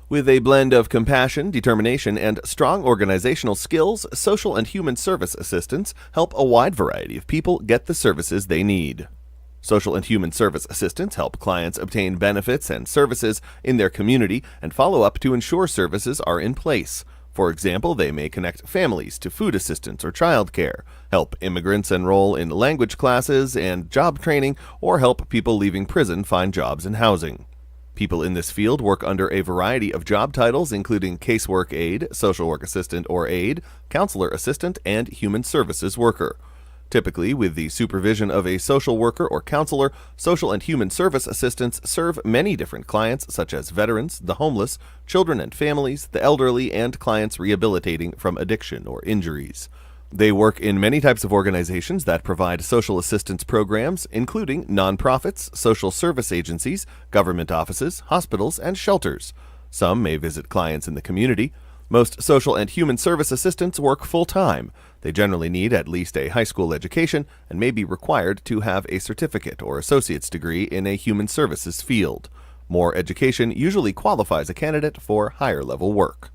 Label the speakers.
Speaker 1: With a blend of compassion, determination, and strong organizational skills, social and human service assistants help a wide variety of people get the services they need. Social and human service assistants help clients obtain benefits and services in their community and follow up to ensure services are in place. For example, they may connect families to food assistance or childcare, help immigrants enroll in language classes and job training, or help people leaving prison find jobs and housing. People in this field work under a variety of job titles, including casework aide, social work assistant or aide, counselor assistant, and human services worker. Typically, with the supervision of a social worker or counselor, social and human service assistants serve many different clients such as veterans, the homeless, children and families, the elderly, and clients rehabilitating from addiction or injuries. They work in many types of organizations that provide social assistance programs, including nonprofits, social service agencies, government offices, hospitals, and shelters. Some may visit clients in the community. Most social and human service assistants work full-time. They generally need at least a high school education and may be required to have a certificate or associate's degree in a human services field. More education usually qualifies a candidate for higher-level work.